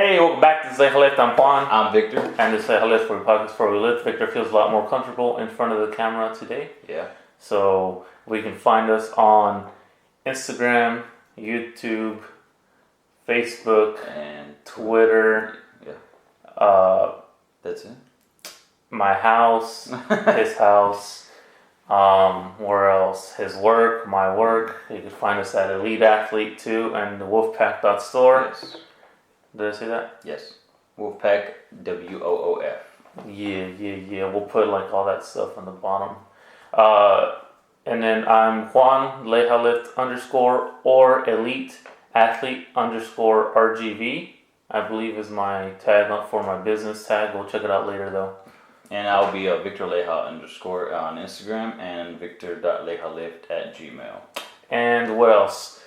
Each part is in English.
Hey, welcome back to LeijaLift. I'm Juan. I'm Victor. And this is LeijaLift, where we podcast for we lift. Victor feels a lot more comfortable in front of the camera today. Yeah. So we can find us on Instagram, YouTube, Facebook, And Twitter. Yeah. That's it. My house, his house. Where else? His work, my work. You can find us at Elite Athlete too, and the woofpack.store. Yes. Did I say that? Yes. Woofpack, WOOF. Yeah. We'll put like all that stuff on the bottom. And then I'm Juan, LeijaLift _ or eliteathlete _ RGV. I believe is my tag for my business tag. We'll check it out later though. And I'll be Victor Leija _ on Instagram and victor.leijalift@gmail. And what else?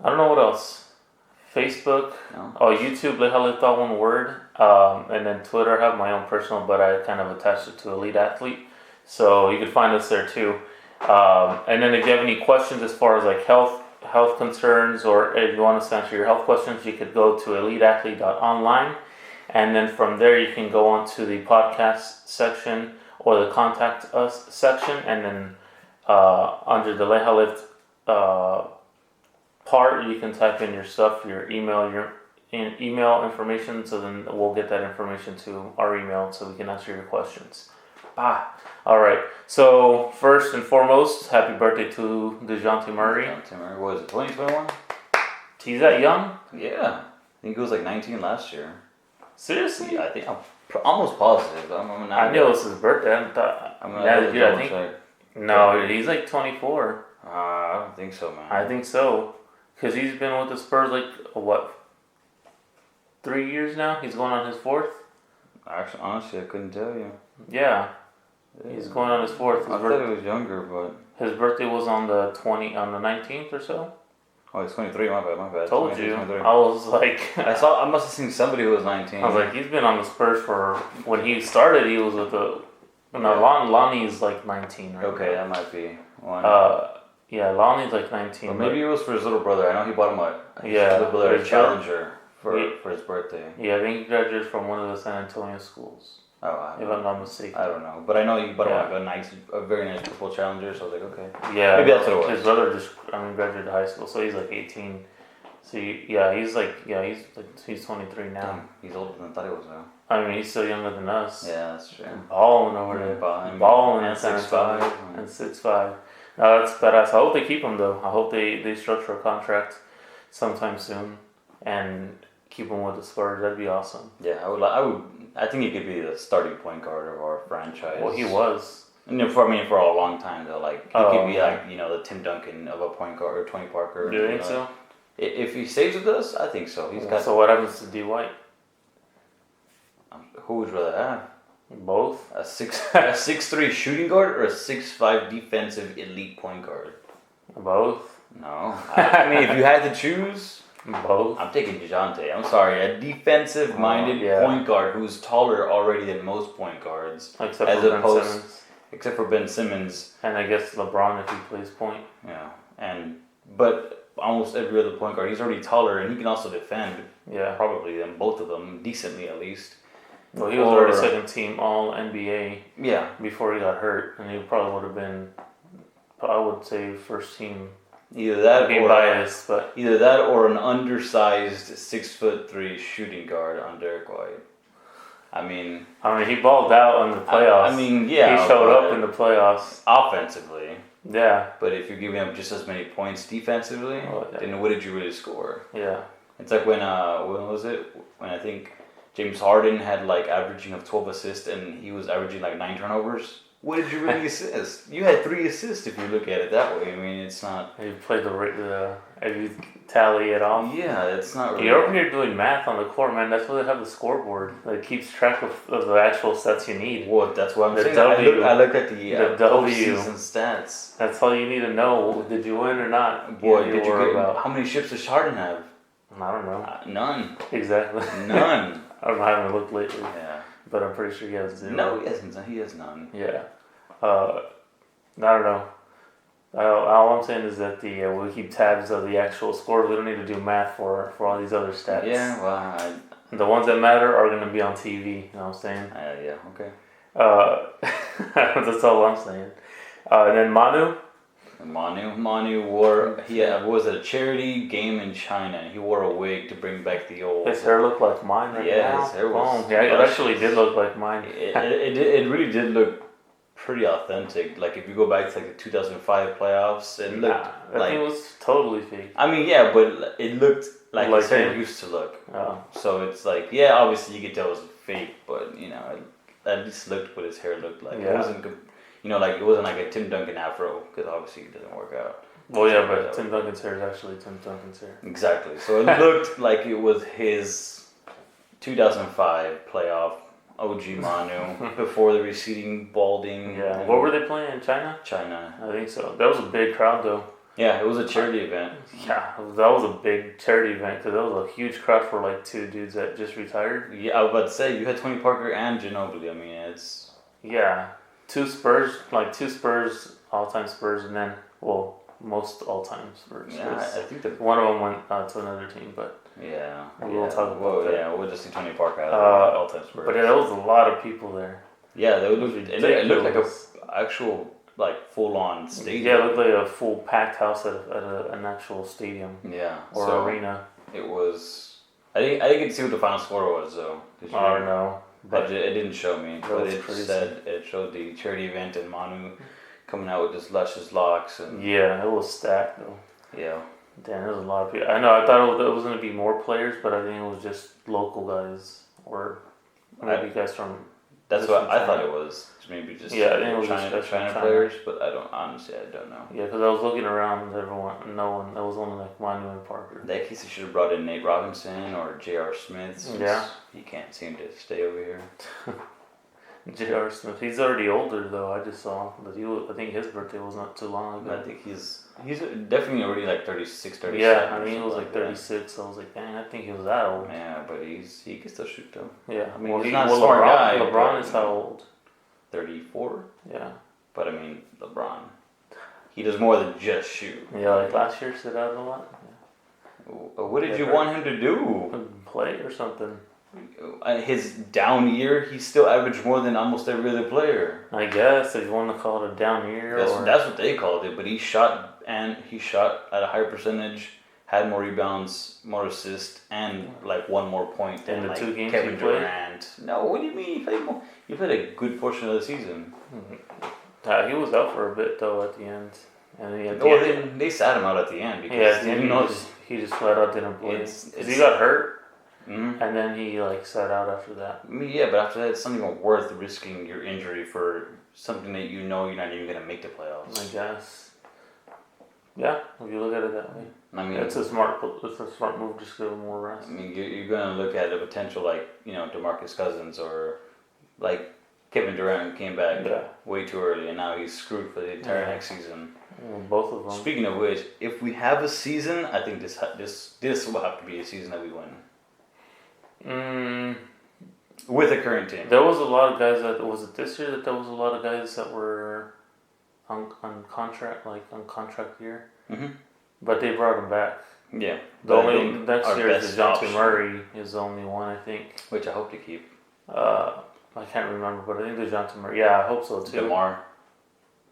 I don't know what else. Facebook, No. YouTube, LeijaLift, all one word. And then Twitter, I have my own personal, but I kind of attached it to Elite Athlete. So you can find us there too. And then if you have any questions as far as like health concerns, or if you want us to answer your health questions, you could go to eliteathlete.online. And then from there, you can go on to the podcast section or the contact us section. And then under the LeijaLift part, you can type in your stuff, your email information. So then we'll get that information to our email so we can answer your questions. All right. So first and foremost, happy birthday to DeJounte Murray. DeJounte Murray, what was it, 2021? He's that young? Yeah. I think he was like 19 last year. Seriously? Yeah, I think I'm almost positive. I knew it was his birthday. I think. No, he's like 24. I don't think so, man. I think so. Because he's been with the Spurs like, 3 years now? He's going on his fourth? Actually, honestly, I couldn't tell you. Yeah. He's going on his fourth. I thought he was younger, but... His birthday was on the 19th or so? Oh, he's 23, my bad. Told you. 23. I was like... I must have seen somebody who was 19. I was like, he's been on the Spurs for... When he started, he was with the... No, Lonnie's like 19 right Okay, now. that might be one. Yeah, Lonnie's like 19. Or maybe it was for his little brother. I know he bought him a Challenger for his birthday. Yeah, I think he graduated from one of the San Antonio schools. Oh, if I'm not mistaken. I don't know. But I know he bought him a very nice purple Challenger, so I was like, okay. Yeah. Maybe that's what it was. His brother graduated high school, so he's like 18. So he's 23 now. Damn, he's older than I thought he was though. I mean, he's still younger than us. Yeah, that's true. Balling over there. Balling in San Antonio. And 6'5". No, that's badass. I hope they keep him though. I hope they structure a contract sometime soon and keep him with the Spurs. That'd be awesome. Yeah, I think he could be the starting point guard of our franchise. Well, he was. For a long time though. Like he could be like the Tim Duncan of a point guard, or Tony Parker. Do you think so? If he stays with us, I think so. So what happens to D White? Who would you rather have? Both. A 6'3" shooting guard or a 6'5" defensive elite point guard? Both. No. I mean, if you had to choose, both. I'm taking DeJounte. I'm sorry, a defensive-minded point guard who's taller already than most point guards, except for Ben Simmons, and I guess LeBron if he plays point. Yeah, but almost every other point guard, he's already taller and he can also defend. Yeah, probably them, both of them, decently at least. Well, he was already second team All NBA. Yeah. Before he got hurt, and he probably would have been, I would say, first team. Either that or an undersized 6'3" shooting guard on Derek White. I mean, he balled out in the playoffs. He showed up in the playoffs offensively. Yeah. But if you're giving up just as many points defensively, then what did you really score? Yeah. It's like when was it? When I think James Harden had like averaging of 12 assists and he was averaging like 9 turnovers. What did you really assist? You had 3 assists if you look at it that way. I mean, it's not... You played if you tally it off. Yeah, it's not really... You're over here doing math on the court, man. That's why they have the scoreboard that keeps track of the actual stats you need. Well, that's what I'm saying. I look at the postseason stats. That's all you need to know. Did you win or not? Boy, how many ships does Harden have? I don't know. None. Exactly. None. I haven't looked lately. Yeah. But I'm pretty sure he has 0. No, he hasn't. He has none. Yeah. I don't know. All I'm saying is that we keep tabs of the actual scores. We don't need to do math for all these other stats. Yeah, well, The ones that matter are going to be on TV. You know what I'm saying? yeah, okay. That's all I'm saying. And then Manu. Manu wore, he was at a charity game in China, and he wore a wig to bring back the old. His hair looked like mine right now. Yeah, his hair was. Yeah, it actually did look like mine. It really did look pretty authentic. Like if you go back to like the 2005 playoffs, it looked like it was totally fake. I mean, yeah, but it looked like his hair him? used to look. Oh. So it's like, yeah, obviously you could tell it was fake, but you know, it at least looked what his hair looked like. Yeah. It wasn't, you know, like it wasn't like a Tim Duncan afro because obviously it doesn't work out. Well, yeah, but Tim Duncan's hair is actually Tim Duncan's hair. Exactly. So it looked like it was his 2005 playoff OG Manu before the receding balding. Yeah. What were they playing in China? China. I think so. That was a big crowd though. Yeah, it was a charity event. Yeah, that was a big charity event because that was a huge crowd for like two dudes that just retired. Yeah, I was about to say you had Tony Parker and Ginobili. I mean, it's two Spurs, all-time Spurs, and then most all-time Spurs. Yeah, I think that one of them went to another team, but yeah, we'll talk about that. Yeah, we'll just see Tony Parker out of all-time Spurs. But there was a lot of people there. Yeah, it looked like a actual like full-on stadium. Yeah, it looked like a full packed house at an actual stadium. Yeah, or arena. It was. I didn't get to see what the final score was though. I don't know. But it didn't show me. But it showed the charity event and Manu coming out with his luscious locks and. Yeah, it was stacked though. Yeah. Damn, there was a lot of people. I know. I thought it was going to be more players, but I think it was just local guys or maybe guys from. That's what I thought it was. Maybe just I think it was China players, but I don't know. Yeah, because I was looking around, no one. That was only like Manu and Parker. In that case, he should have brought in Nate Robinson or J.R. Smith. Since he can't seem to stay over here. J.R. Smith, he's already older though. I just saw that I think his birthday was not too long ago. I think he's definitely already like 36, 37. Yeah, I mean he was like 36. So I was like, dang, I think he was that old. Yeah, but he can still shoot though. Yeah, I mean he's not a smart guy. LeBron is how old? 34. Yeah. But I mean LeBron, he does more than just shoot. Yeah, like last year sit out a lot. Yeah. What did you want him to do? Play or something. His down year, he still averaged more than almost every other player. I guess if you want to call it a down year. That's what they called it. But he shot at a higher percentage, had more rebounds, more assists, and like one more point than like 2 games Kevin Durant. No, what do you mean? He played a good portion of the season. He was out for a bit though at the end. And they sat him out at the end because he just flat out didn't play because he got hurt. Mm-hmm. And then he sat out after that. I mean, yeah, but after that, it's not even worth risking your injury for something that you know you're not even gonna make the playoffs. I guess. Yeah, if you look at it that way. I mean, it's a smart move. Just give him more rest. I mean, you're gonna look at a potential DeMarcus Cousins or like Kevin Durant came back way too early, and now he's screwed for the entire next season. Well, both of them. Speaking of which, if we have a season, I think this will have to be a season that we win. With the current team. There was a lot of guys was it this year that there was a lot of guys that were on contract year? Mm-hmm. But they brought them back. Yeah. The only next year is DeJounte Murray is the only one, I think. Which I hope to keep. I can't remember, but I think DeJounte Murray. Yeah, I hope so too. DeMar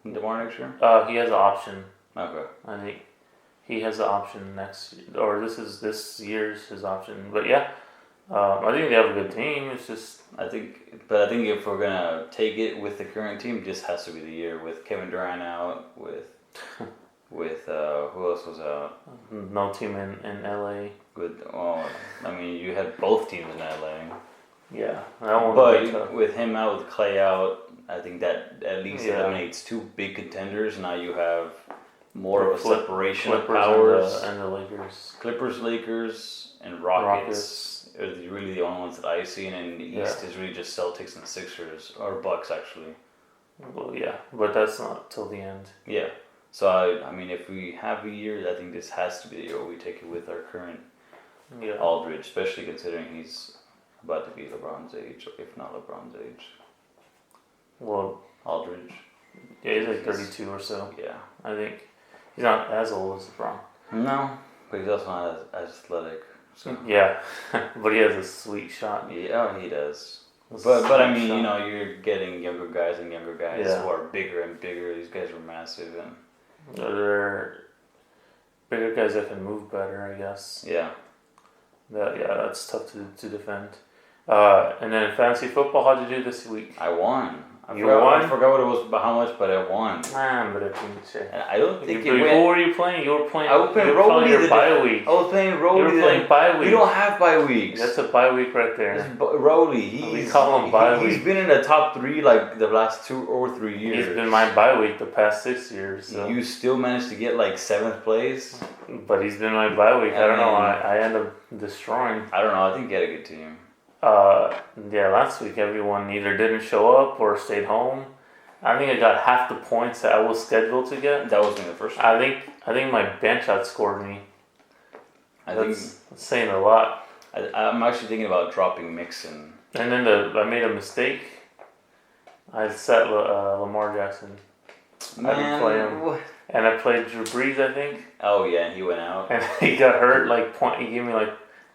next year? He has an option. Okay. I think he has an option next year, or this year's his option. But yeah. I think they have a good team. It's just I think if we're gonna take it with the current team, this has to be the year with Kevin Durant out, with who else was out? No team in LA. I mean you had both teams in LA. Yeah, but with him out, with Clay out, I think that at least eliminates 2 big contenders. Now you have more of a separation of powers. And the Lakers. Lakers, and Rockets. Are really the only ones that I see, and in the East is really just Celtics and Sixers, or Bucks actually. Well, yeah, but that's not till the end. Yeah, so I mean, if we have a year, I think this has to be the year we take it with our current Aldridge, especially considering he's about to be LeBron's age, if not LeBron's age. Well, Aldridge. Yeah, he's like 32 or so. Yeah, I think. He's not as old as LeBron. No, but he's also not as athletic. So. Yeah, but he has a sweet shot. Yeah, he does. But I mean, you know, you're getting younger guys and younger guys who are bigger and bigger. These guys are massive and they're bigger guys that can move better, I guess. Yeah. That's tough to defend. And then fantasy football, how'd you do this week? I won. I forgot what it was, how much, but I won. But I don't think it went. Who were you playing? You were playing. I was playing Rolly. Bye week. I was playing Rolly. You were playing bye week. We don't have bye weeks. That's a bye week right there. Rolly. We call him bye week. He's been in the top 3 like the last 2 or 3 years. He's been my bye week the past 6 years. So. You still managed to get like 7th place. But he's been my bye week. I don't know. I end up destroying. I don't know. I think he had a good team. Last week everyone either didn't show up or stayed home. I think I got half the points that I was scheduled to get. That was in the first one. I think my bench outscored me. That's saying a lot. I'm actually thinking about dropping Mixon. And then I made a mistake. I set Lamar Jackson. I didn't play him. And I played Drew Brees, I think. Oh yeah, and he went out. And he got hurt. He gave me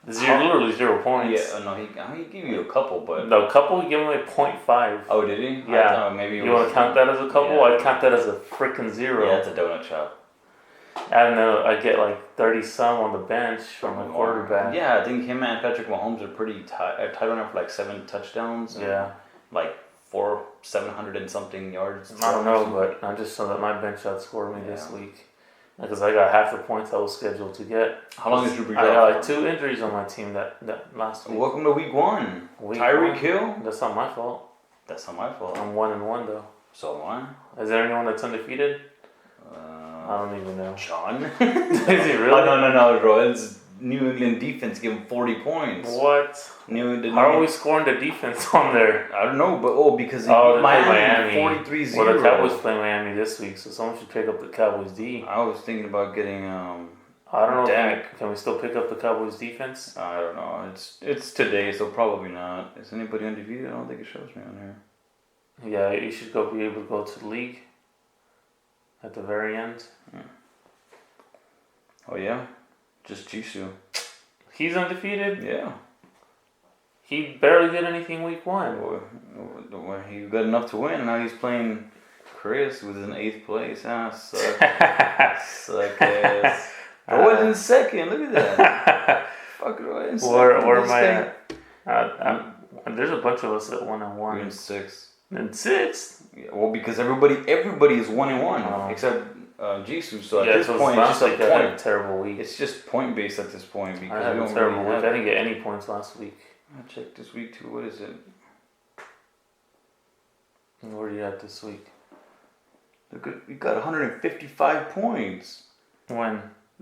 literally 0 points. Yeah, no, he gave you a couple, but no, a couple. He gave me 0.5. Oh, did he? Yeah. Maybe you want to count that as a couple? Yeah. I'd count that as a freaking 0. Yeah, it's a donut shop. And then I get like 30 some on the bench from my quarterback. Yeah, I think him and Patrick Mahomes are pretty tight on him for like 7 touchdowns. And like 700 and something yards. I don't know, but I just saw that my bench outscored me this week. Because I got half the points I was scheduled to get. How long is Drew Brees? I got like 2 injuries on my team that last week. Welcome to week 1. Tyreek Hill? That's not my fault. That's not my fault. I'm 1-1 though. So am I. Is there anyone that's undefeated? I don't even know. John? Is he really? Oh, no, bro. It's New England defense gave him 40 points. What? How are we scoring the defense on there? I don't know, but because Miami 43-0. Well, the Cowboys play Miami this week, so someone should pick up the Cowboys D. I was thinking about getting I don't know. Dak. Can we still pick up the Cowboys defense? I don't know. It's today, so probably not. Is anybody undefeated? I don't think it shows me on here. Yeah, you should be able to go to the league at the very end. Oh yeah, just Jisoo. He's undefeated? Yeah. He barely did anything week 1. Well, he got enough to win. Now he's playing Chris, who's in 8th place. Suck ass. Roy's in 2nd. Look at that. Fuck Roy in 2nd. Where am I at? There's a bunch of us at 1-1. We're in 6th. In 6th? Yeah, well, because everybody is 1-1 except Jisoo. So at this point, it's just like I had a terrible week. It's just point based at this point because I had a terrible week. I didn't get any points last week. I checked this week too. What is it? Where are you at this week? Look, you got 155 points. When?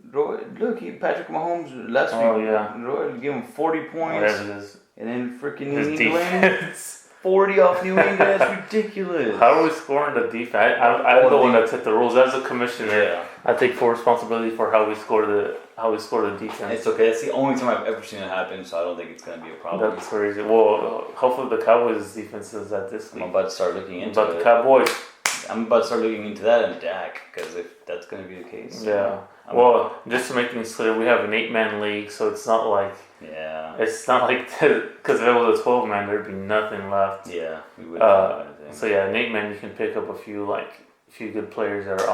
Roy, look, Patrick Mahomes last week. Oh yeah. Roy gave him 40 points. Whatever it is. And then freaking New England. 40 off New England. That's ridiculous. How are we scoring the defense? I'm the one that set the rules as a commissioner. Yeah. I take full responsibility for how we score the defense. It's okay. It's the only time I've ever seen it happen, so I don't think it's gonna be a problem. That's crazy. Well, hopefully the Cowboys' defense is that this week. I'm about to start looking into it. But the Cowboys. I'm about to start looking into that and Dak, because if that's gonna be the case. Yeah. Well, just to make things clear, we have an 8-man league, so it's not like. Yeah. It's not like because if it was a 12-man, there'd be nothing left. Yeah. We wouldn't have anything. So yeah, an 8-man, you can pick up a few good players that are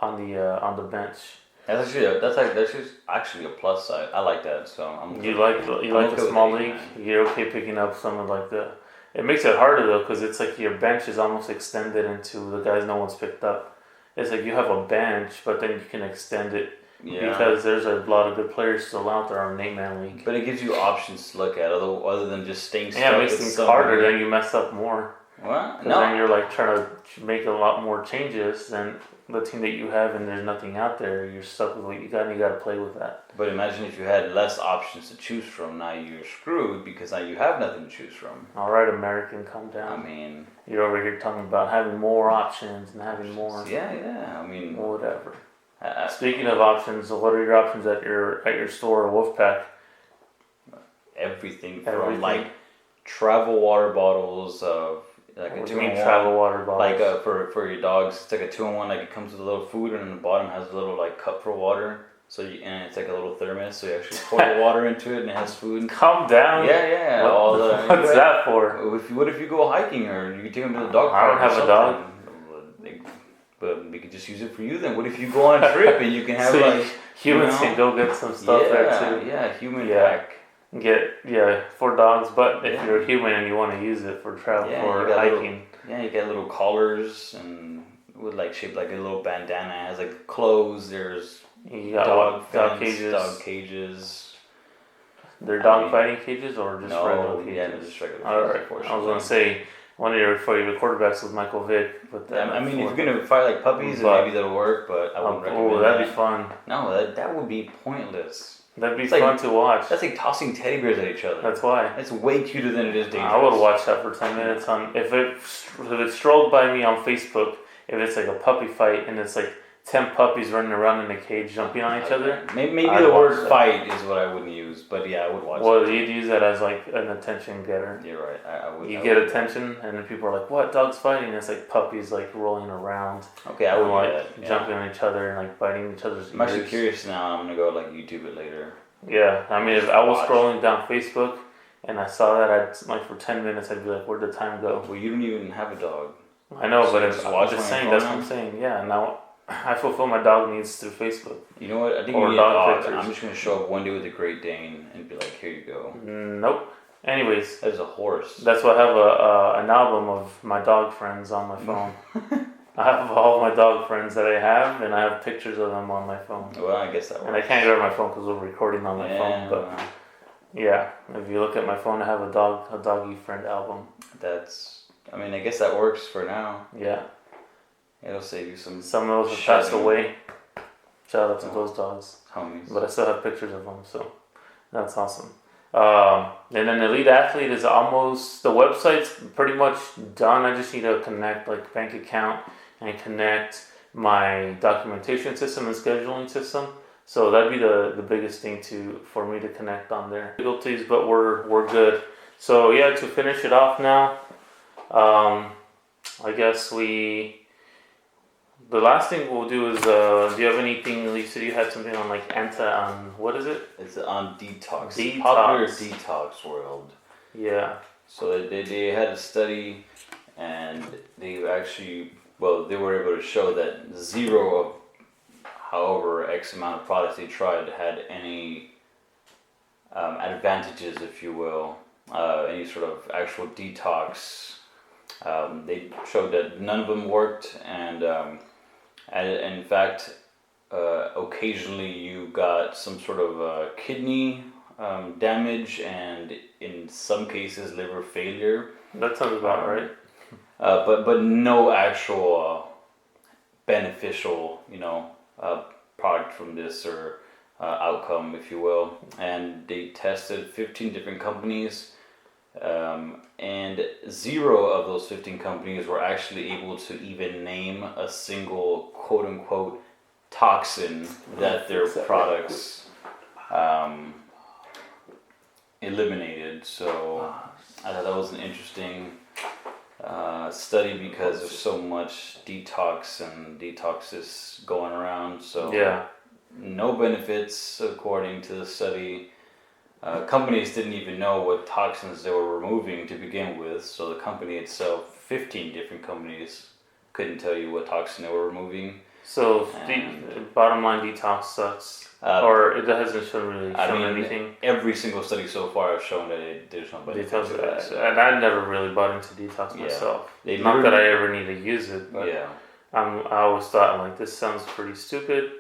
on the bench. That's actually a plus side. I like that. So you like the small league. You're okay picking up some of It makes it harder though, because it's like your bench is almost extended into the guys no one's picked up. It's like you have a bench, but then you can extend it because there's a lot of good players still out there on an 8-man league. But it gives you options to look at, other than just staying stuck. Yeah, it makes things harder. Then you mess up more. What? Because then you're like trying to make a lot more changes than the team that you have, and there's nothing out there. You're stuck with what you got, and you got to play with that. But imagine if you had less options to choose from. Now you're screwed because now you have nothing to choose from. All right, American, calm down. I mean, you're over here talking about having more options and having more. Yeah. I mean, whatever. Speaking of options, what are your options at your store or Woofpack? Everything from like travel water bottles of like a What do you 2-in-1. mean travel water bottles? Like for your dogs, it's like a 2-in-1. Like it comes with a little food, and then the bottom has a little like cup for water. So and it's like a little thermos. So you actually pour the water into it, and it has food. Calm down. Yeah. What's that for? What if you go hiking, or you can take them to the dog I park? don't have a dog. But we could just use it for you then. What if you go on a trip and you can have So humans can go get some stuff there too. Yeah, human pack. For dogs, but if you're a human and you want to use it for travel or hiking. You get little collars and with like shaped like a little bandana. It has like clothes. There's dog cages. They're dog fighting cages or just regular cages? Yeah, just regular All right. I was gonna say one of your favorite quarterbacks was Michael Vick, but I mean, if you're gonna fight like puppies, then maybe that'll work. But I wouldn't recommend that. That'd be fun. No, that would be pointless. That'd be fun to watch. That's like tossing teddy bears at each other. That's why. It's way cuter than it is dangerous. I would watch that for 10 minutes on if it strolled by me on Facebook. If it's like a puppy fight and it's like 10 puppies running around in a cage jumping on each other. Maybe the word fight is what I wouldn't use, but yeah, I would watch. Well, you'd use that as like an attention getter. You're right. I would. You get attention, and then people are like, "What? Dog's fighting?" And it's like puppies like rolling around. Okay, I would like jumping on each other and like biting each other's ears. I'm actually curious now. I'm gonna go like YouTube it later. Yeah, I mean, if I was scrolling down Facebook and I saw that, I'd like for 10 minutes, I'd be like, "Where'd the time go?" Well, you don't even have a dog. I know, but I'm just saying. That's what I'm saying. Yeah, now I fulfill my dog needs through Facebook. You know what? I think you need a dog. I'm just gonna show up one day with a Great Dane and be like, "Here you go." Nope. Anyways, that is a horse. That's why I have an album of my dog friends on my phone. I have all my dog friends that I have, and I have pictures of them on my phone. Well, I guess that works. And I can't grab my phone because we're recording on my phone. But yeah, if you look at my phone, I have a doggy friend album. I guess that works for now. Yeah. It'll save you some. Some of those have passed away. Shout out to those dogs. Homies. But I still have pictures of them, so that's awesome. And then Elite Athlete is almost, the website's pretty much done. I just need to connect like bank account and connect my documentation system and scheduling system. So that'd be the biggest thing for me to connect on there. Difficulties, but we're good. So yeah, to finish it off now, I guess the last thing we'll do is, do you have anything, you said you had something on like what is it? It's on Detox. Detox. Popular Detox World. Yeah. So they had a study, and they actually, they were able to show that 0 of however X amount of products they tried had any advantages, if you will, any sort of actual detox. They showed that none of them worked, and in fact, occasionally you got some sort of kidney damage, and in some cases liver failure. That sounds about right. But no actual beneficial, product from this or outcome, if you will. And they tested 15 different companies. And 0 of those 15 companies were actually able to even name a single quote-unquote toxin that their products eliminated. So I thought that was an interesting study because there's so much detox and detoxes going around. So yeah, no benefits according to the study. Companies didn't even know what toxins they were removing to begin with, so the company itself, 15 different companies, couldn't tell you what toxin they were removing. So the bottom line, detox sucks, or it hasn't shown anything. Every single study so far has shown that there's no benefit to it. So. And I never really bought into detox myself. Not that I ever need to use it, but I always thought like this sounds pretty stupid.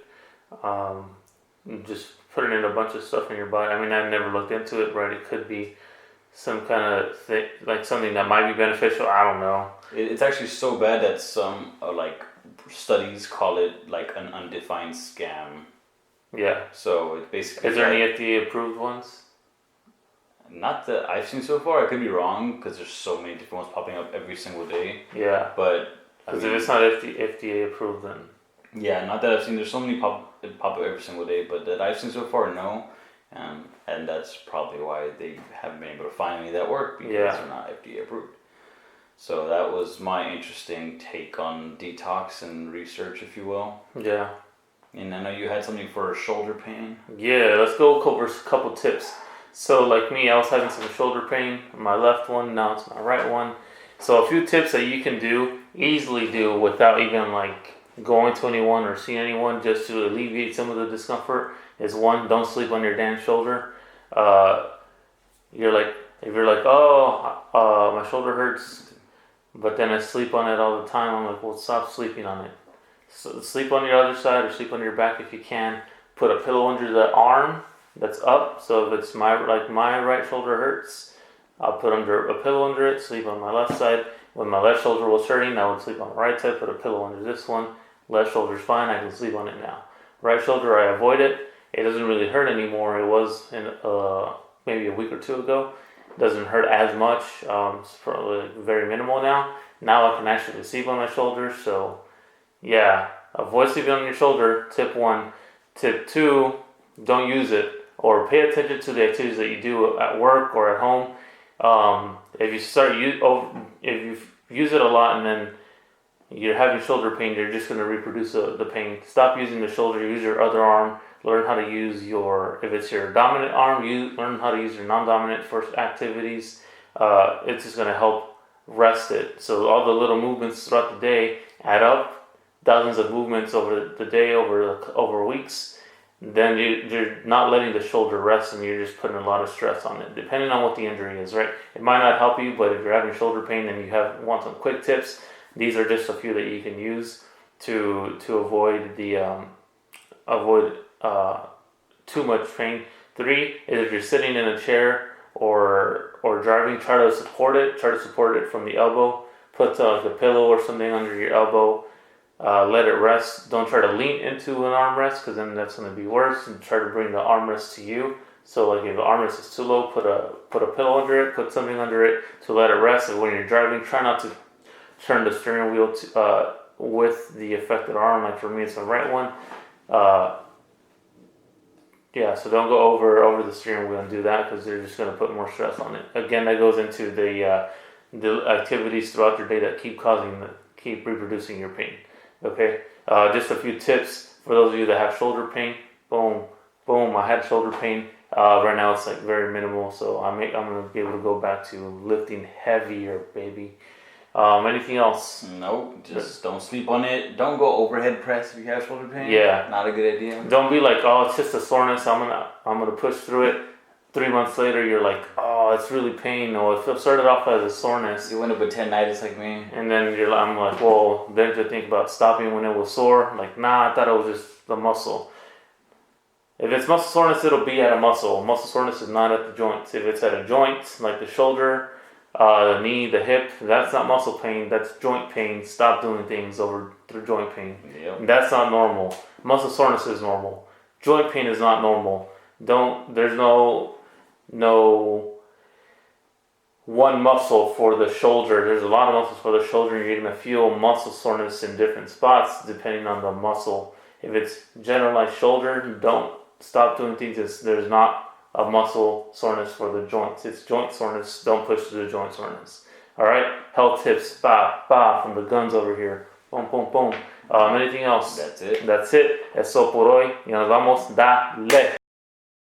Just putting in a bunch of stuff in your body. I mean, I've never looked into it, right? It could be some kind of thing, like something that might be beneficial. I don't know. It's actually so bad that some studies call it like an undefined scam. Yeah. So it basically. Is there any FDA approved ones? Not that I've seen so far. I could be wrong because there's so many different ones popping up every single day. Yeah. But because if it's not FDA approved, then. Yeah, not that I've seen. There's so many pop up every single day, but that I've seen so far, no. And that's probably why they haven't been able to find any that work because they're not FDA approved. So that was my interesting take on detox and research, if you will. Yeah. And I know you had something for shoulder pain. Yeah, let's go over a couple tips. So like me, I was having some shoulder pain, my left one, now it's my right one. So a few tips that you can easily do without even like going to anyone or seeing anyone, just to alleviate some of the discomfort is one, don't sleep on your damn shoulder. If you're like, my shoulder hurts, but then I sleep on it all the time, I'm like, well, stop sleeping on it. So sleep on your other side or sleep on your back if you can. Put a pillow under the arm that's up. So if it's my right shoulder hurts, I'll put a pillow under it, sleep on my left side. When my left shoulder was hurting, I would sleep on the right side, put a pillow under this one. Left shoulder's fine, I can sleep on it now. Right shoulder, I avoid it. It doesn't really hurt anymore. It was maybe a week or two ago. It doesn't hurt as much. It's probably very minimal now. Now I can actually sleep on my shoulder. So yeah, avoid sleeping on your shoulder, tip 1. Tip 2, don't use it, or pay attention to the activities that you do at work or at home. If you use it a lot and then you're having shoulder pain, you're just going to reproduce the pain. Stop using the shoulder, use your other arm. Learn how to use if it's your dominant arm, learn how to use your non-dominant for activities. It's just going to help rest it. So all the little movements throughout the day add up. Dozens of movements over the day, over weeks, then you're not letting the shoulder rest and you're just putting a lot of stress on it, depending on what the injury is, right? It might not help you, but if you're having shoulder pain and you want some quick tips, these are just a few that you can use to avoid too much pain. 3 is if you're sitting in a chair or driving, try to support it from the elbow. Put like a pillow or something under your elbow. Let it rest. Don't try to lean into an armrest, because then that's going to be worse. And try to bring the armrest to you. So like if the armrest is too low, put a pillow under it, put something under it to let it rest. And when you're driving, try not to turn the steering wheel with the affected arm. Like for me, it's the right one. So don't go over the steering wheel and do that, because you're just going to put more stress on it. Again, that goes into the activities throughout your day that keep reproducing your pain. Okay, just a few tips for those of you that have shoulder pain. Boom, I had shoulder pain. Right now it's like very minimal, so I'm gonna be able to go back to lifting heavier, baby. Anything else? Nope, just don't sleep on it. Don't go overhead press if you have shoulder pain. Yeah, not a good idea. Don't be like, oh, it's just a soreness, I'm gonna push through it. 3 months later, you're like, oh, it's really pain. Or it started off as a soreness. You went up with tendinitis like me. And then I'm like, well, then to think about stopping when it was sore. Like, nah, I thought it was just the muscle. If it's muscle soreness, it'll be at a muscle. Muscle soreness is not at the joints. If it's at a joint, like the shoulder, the knee, the hip, that's not muscle pain. That's joint pain. Stop doing things through joint pain. Yep. That's not normal. Muscle soreness is normal. Joint pain is not normal. There's no one muscle for the shoulder. There's a lot of muscles for the shoulder. You're going to feel muscle soreness in different spots depending on the muscle. If it's generalized shoulder, don't stop doing things. There's not a muscle soreness for the joints. It's joint soreness. Don't push to the joint soreness. All right? Health tips, from the guns over here. Boom, boom, boom. Anything else? That's it. Eso por hoy. Y nos vamos. Dale.